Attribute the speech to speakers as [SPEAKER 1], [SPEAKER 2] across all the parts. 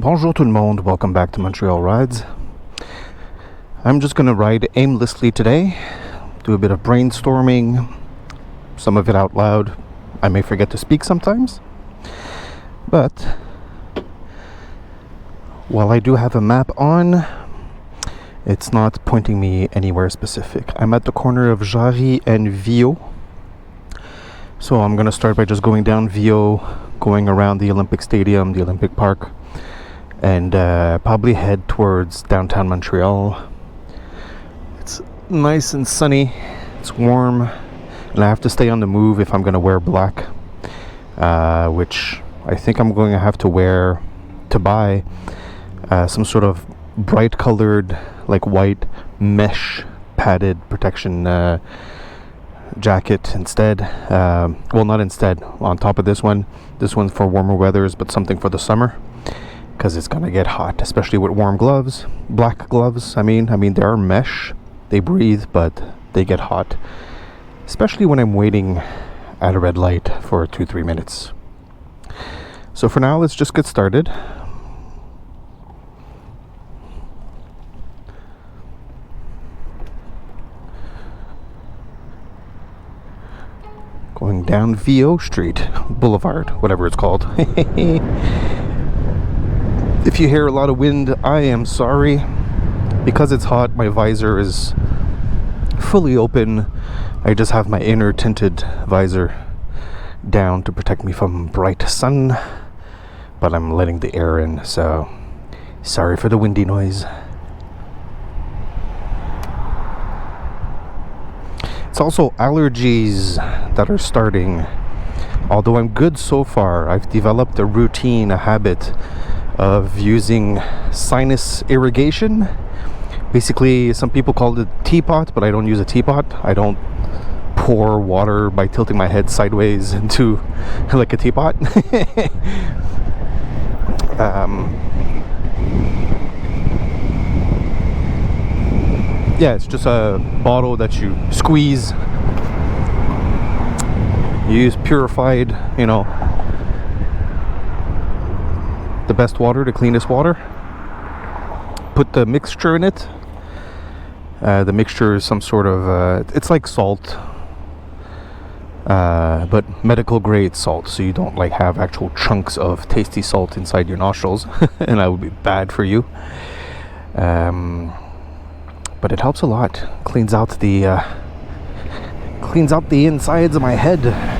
[SPEAKER 1] Bonjour tout le monde, welcome back to Montreal Rides. I'm just going to ride aimlessly today, do a bit of brainstorming, some of it out loud. I may forget to speak sometimes, but while I do have a map on, it's not pointing me anywhere specific. I'm at the corner of Carrie and Viau, so I'm going to start by just going down Viau, going around the Olympic Stadium, the Olympic Park, and probably head towards downtown Montreal. It's nice and sunny, it's warm, and I have to stay on the move if I'm going to wear black, which I think I'm going to have to buy some sort of bright colored, like white mesh padded protection jacket instead. Well, not instead, on top of this one's for warmer weathers, but something for the summer, because it's gonna get hot, especially with warm gloves, black gloves. I mean they are mesh, they breathe, but they get hot, especially when I'm waiting at a red light for 2-3 minutes. So for now, let's just get started. Going down Viau Street, Boulevard, whatever it's called. If you hear a lot of wind, I am sorry. Because it's hot, my visor is fully open. I just have my inner tinted visor down to protect me from bright sun, but I'm letting the air in, so sorry for the windy noise. It's also allergies that are starting. Although I'm good so far, I've developed a routine, a habit of using Sinus Irrigation. Basically, some people call it a teapot, but I don't use a teapot. I don't pour water by tilting my head sideways into like a teapot. Yeah, it's just a bottle that you squeeze. You use purified, the best water, the cleanest water. Put the mixture in it. The mixture is some sort of, it's like salt, but medical grade salt, so you don't like have actual chunks of tasty salt inside your nostrils, and that would be bad for you. But it helps a lot. Cleans out the insides of my head.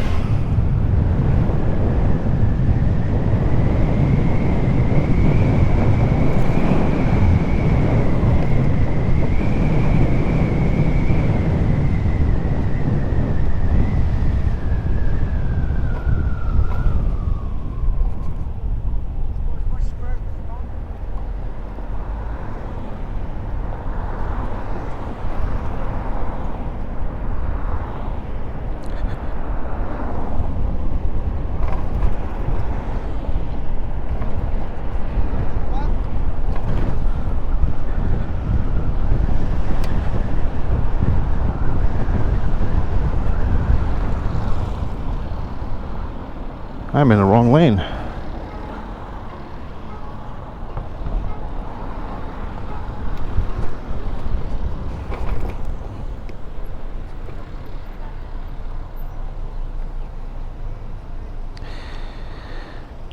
[SPEAKER 1] I'm in the wrong lane.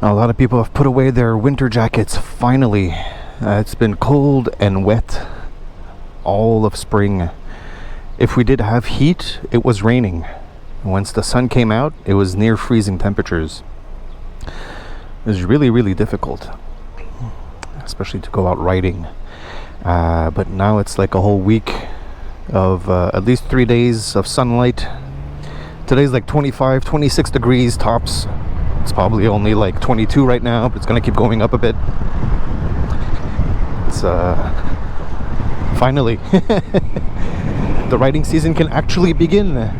[SPEAKER 1] A lot of people have put away their winter jackets, finally. It's been cold and wet all of spring. If we did have heat, it was raining. Once the sun came out, it was near freezing temperatures. It was really, really difficult, especially to go out riding. But now it's like a whole week of at least 3 days of sunlight. Today's like 25, 26 degrees tops. It's probably only like 22 right now, but it's gonna keep going up a bit. It's finally the riding season can actually begin.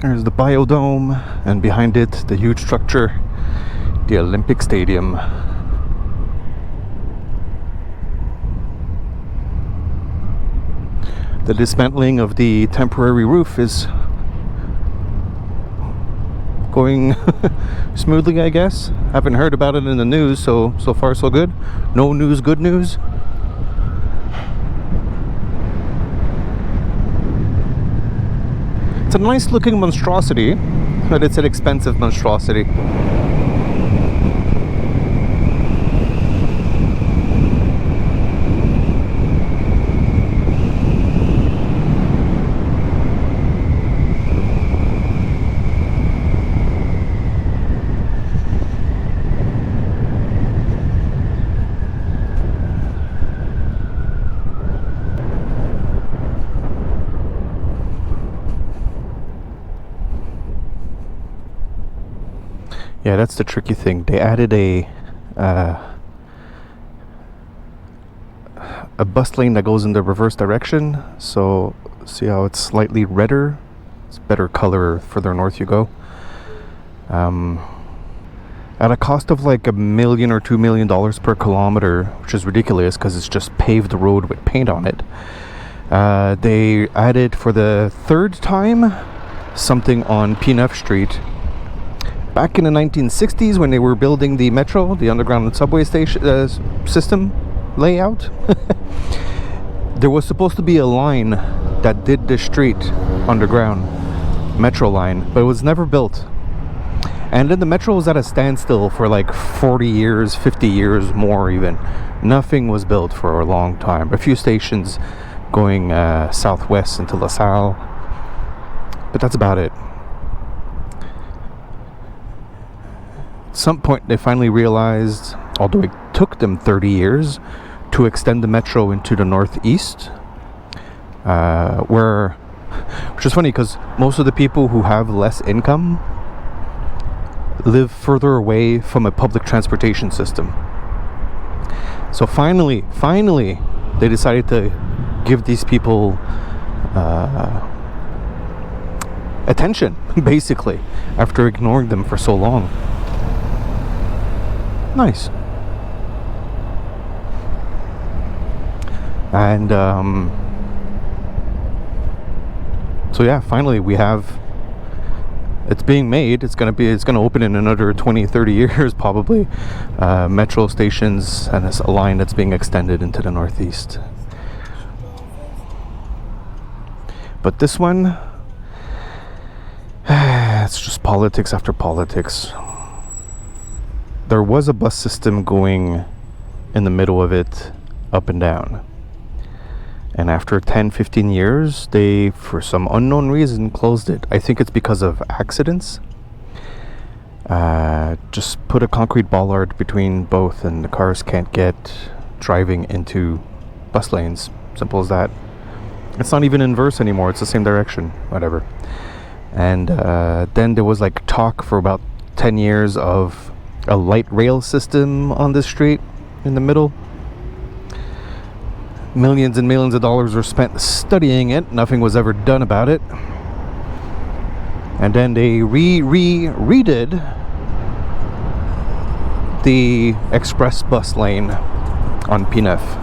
[SPEAKER 1] There's the Biodome, and behind it, the huge structure, the Olympic Stadium. The dismantling of the temporary roof is going smoothly, I guess. Haven't heard about it in the news, so far so good. No news, good news. It's a nice looking monstrosity, but it's an expensive monstrosity. Yeah, that's the tricky thing. They added a bus lane that goes in the reverse direction. So see how it's slightly redder? It's better color further north you go. At a cost of like $1 million or $2 million per kilometer, which is ridiculous because it's just paved the road with paint on it. They added for the third time something on P9 Street. Back in the 1960s, when they were building the metro, the underground subway station system layout, there was supposed to be a line that did the street underground metro line, but it was never built. And then the metro was at a standstill for like 40 years, 50 years more even. Nothing was built for a long time. A few stations going southwest into LaSalle, but that's about it. At some point they finally realized, although it took them 30 years to extend the metro into the northeast, which is funny because most of the people who have less income live further away from a public transportation system. So finally they decided to give these people attention, basically, after ignoring them for so long. Nice. And so yeah, finally we have, it's being made. It's gonna open in another 20-30 years probably. Metro stations, and it's a line that's being extended into the northeast. But this one, it's just politics after politics. There was a bus system going in the middle of it, up and down. And after 10-15 years, they, for some unknown reason, closed it. I think it's because of accidents. Just put a concrete bollard between both and the cars can't get driving into bus lanes. Simple as that. It's not even inverse anymore. It's the same direction. Whatever. And then there was like talk for about 10 years of a light rail system on this street in the middle. Millions and millions of dollars were spent studying it. Nothing was ever done about it. And then they redid the express bus lane on P9.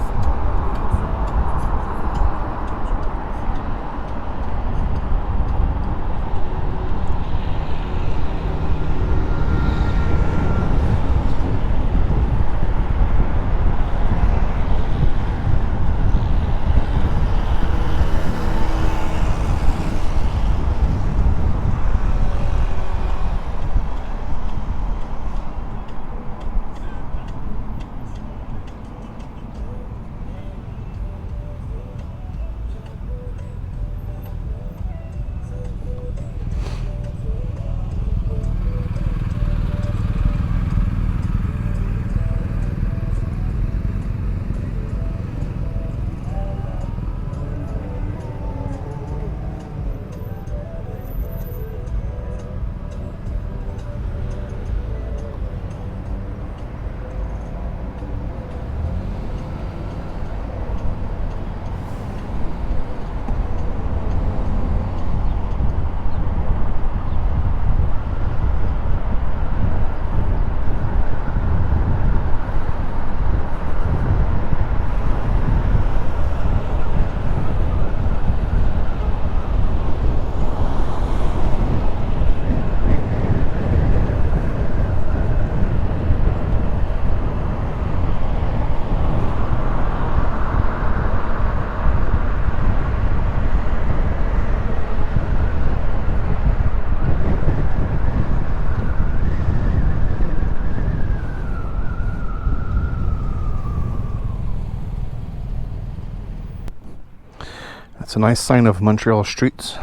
[SPEAKER 1] It's a nice sign of Montreal streets.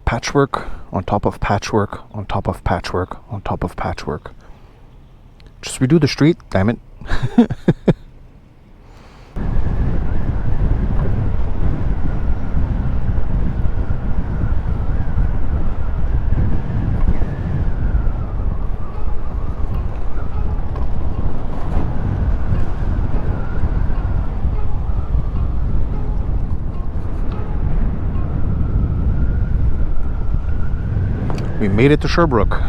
[SPEAKER 1] Patchwork on top of patchwork on top of patchwork on top of patchwork. Just redo the street, damn it. We made it to Sherbrooke.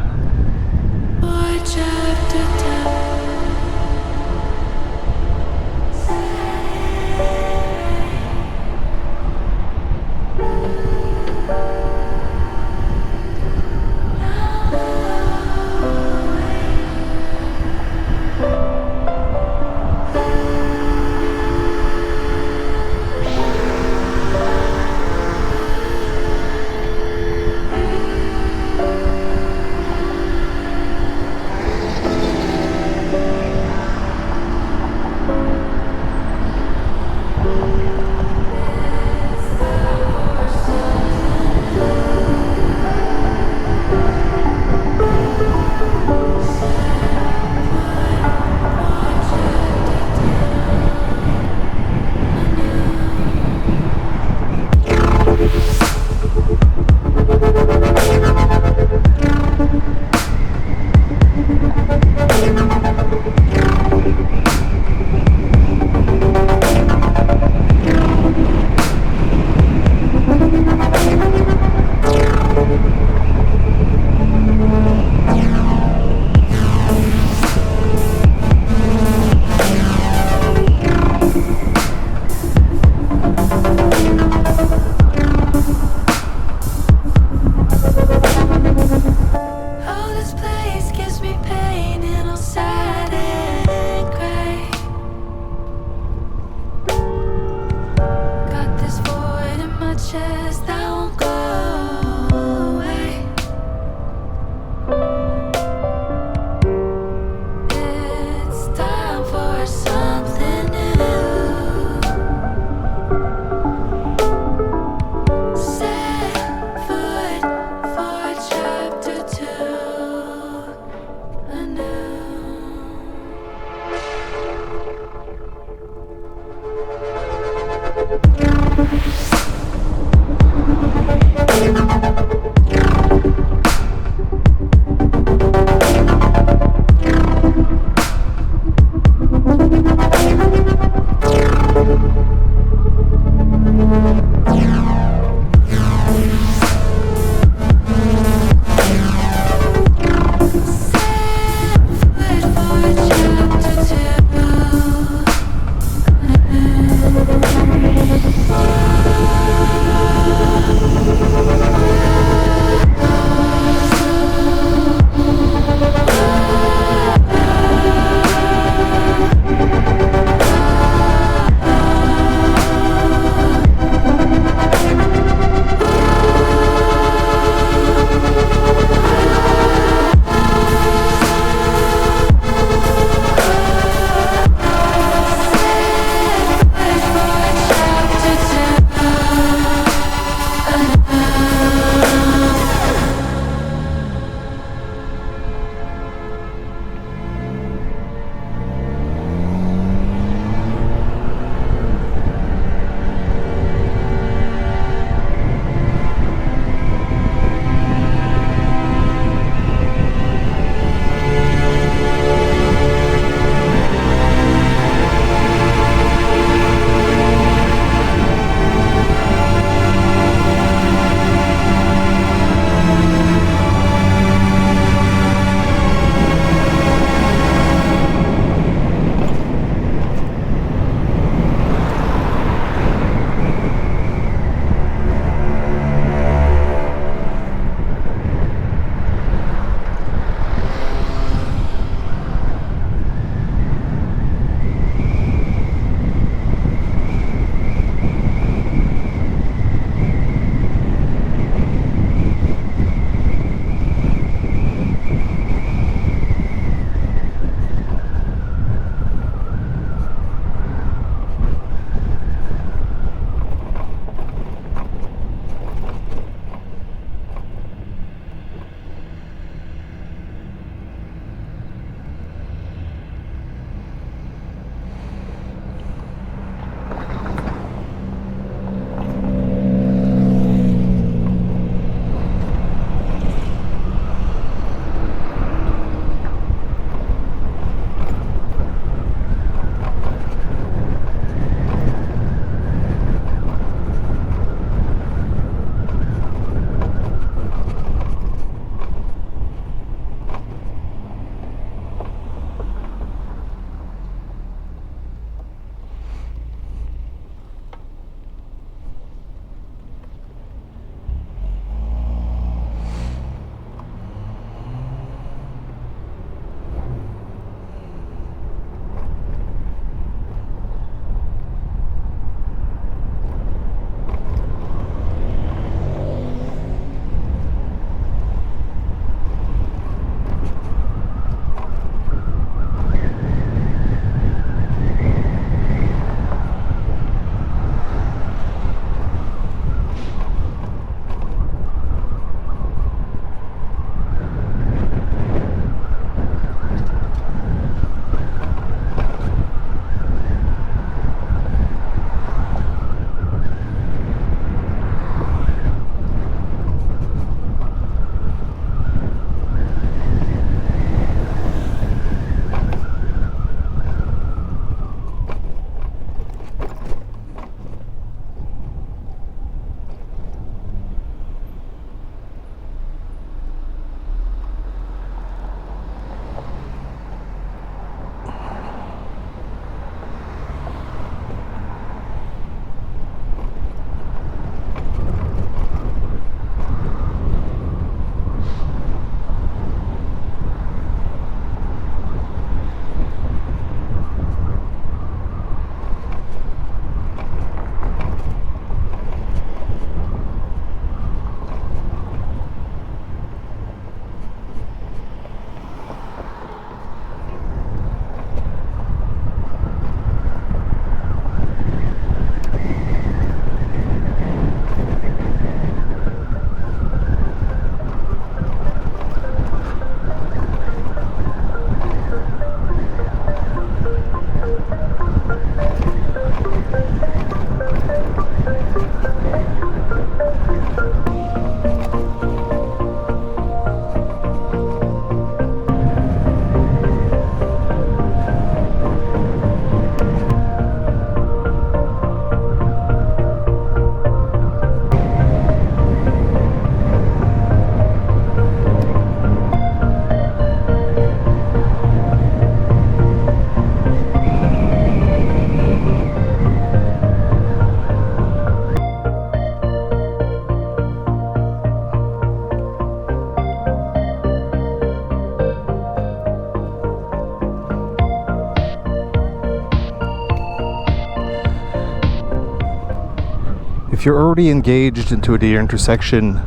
[SPEAKER 1] If you're already engaged into a deer intersection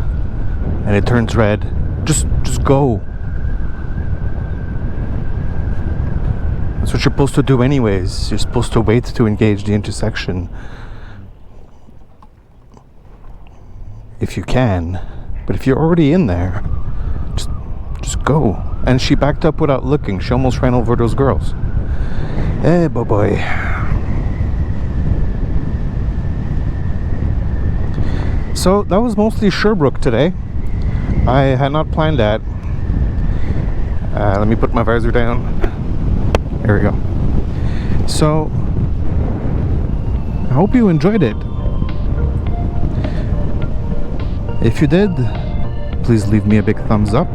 [SPEAKER 1] and it turns red, just go. That's what you're supposed to do anyways. You're supposed to wait to engage the intersection if you can. But if you're already in there, just go. And she backed up without looking. She almost ran over those girls. Hey, boy. So that was mostly Sherbrooke today. I had not planned that. Let me put my visor down. There we go. So I hope you enjoyed it. If you did, please leave me a big thumbs up.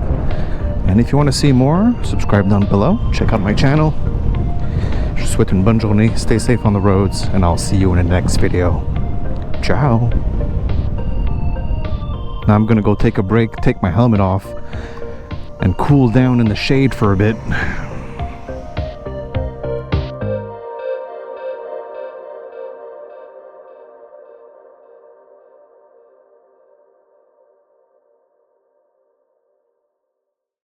[SPEAKER 1] And if you want to see more, subscribe down below. Check out my channel. Je vous souhaite une bonne journée. Stay safe on the roads, and I'll see you in the next video. Ciao. Now I'm gonna go take a break, take my helmet off, and cool down in the shade for a bit.